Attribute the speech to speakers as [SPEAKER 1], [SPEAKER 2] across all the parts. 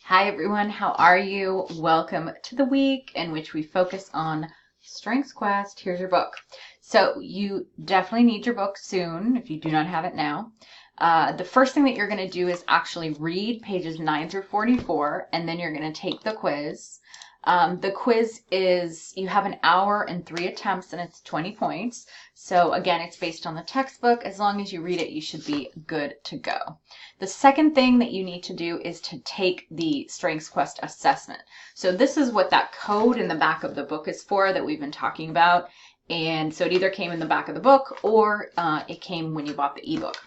[SPEAKER 1] Hi everyone, how are you? Welcome to the week in which we focus on Strengths Quest. Here's your book. So you definitely need your book soon if you do not have it now. The first thing that you're going to do is actually read pages 9 through 44, and then you're going to take the quiz. The quiz is, you have an hour and 3 attempts, and it's 20 points. So again, it's based on the textbook. As long as you read it, you should be good to go. The second thing that you need to do is to take the Strengths Quest assessment. So this is what that code in the back of the book is for that we've been talking about. And so it either came in the back of the book or it came when you bought the ebook.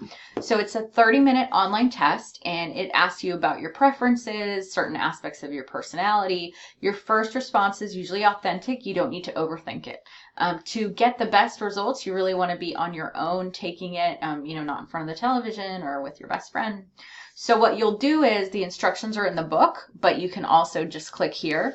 [SPEAKER 1] So it's a 30-minute online test, and it asks you about your preferences, certain aspects of your personality. Your first response is usually authentic. You don't need to overthink it. To get the best results, you really want to be on your own taking it, not in front of the television or with your best friend. So what you'll do is the instructions are in the book, but you can also just click here.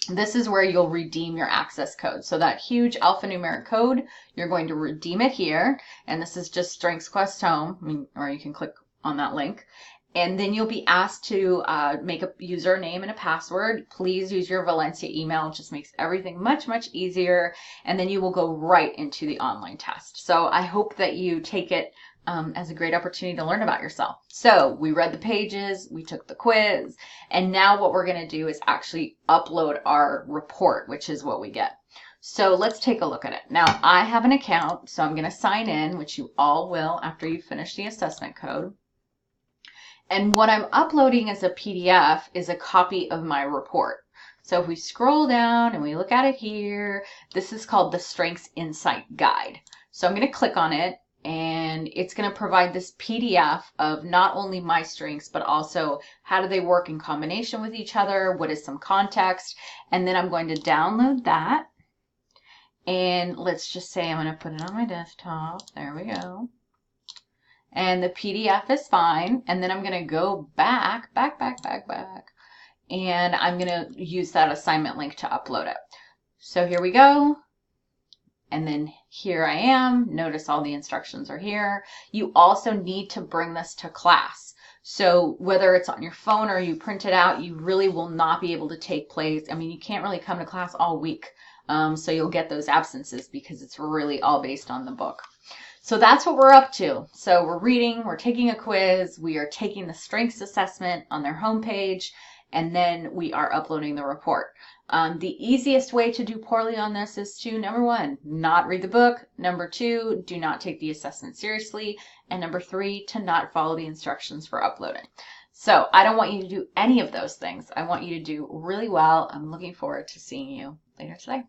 [SPEAKER 1] This is where you'll redeem your access code. So that huge alphanumeric code, you're going to redeem it here. And this is just Strengths Quest Home, or you can click on that link. And then you'll be asked to make a username and a password. Please use your Valencia email. It just makes everything much, much easier. And then you will go right into the online test. So I hope that you take it as a great opportunity to learn about yourself. So we read the pages, we took the quiz, and now what we're going to do is actually upload our report, which is what we get. So let's take a look at it. Now I have an account, so I'm going to sign in, which you all will after you finish the assessment code. And what I'm uploading as a PDF is a copy of my report. So if we scroll down and we look at it here, this is called the Strengths Insight Guide. So I'm going to click on it, and it's going to provide this PDF of not only my strengths, but also how do they work in combination with each other, what is some context, and then I'm going to download that. And let's just say I'm going to put it on my desktop. There we go. And the PDF is fine. And then I'm going to go back, and I'm going to use that assignment link to upload it. So here we go. And then here I am. Notice all the instructions are here. You also need to bring this to class. So whether it's on your phone or you print it out, you really will not be able to take place. I mean, you can't really come to class all week. So you'll get those absences because it's really all based on the book. So that's what we're up to. So we're reading, we're taking a quiz, we are taking the strengths assessment on their homepage, and then we are uploading the report. The easiest way to do poorly on this is to, number 1, not read the book. Number 2, do not take the assessment seriously. And number 3, to not follow the instructions for uploading. So I don't want you to do any of those things. I want you to do really well. I'm looking forward to seeing you later today.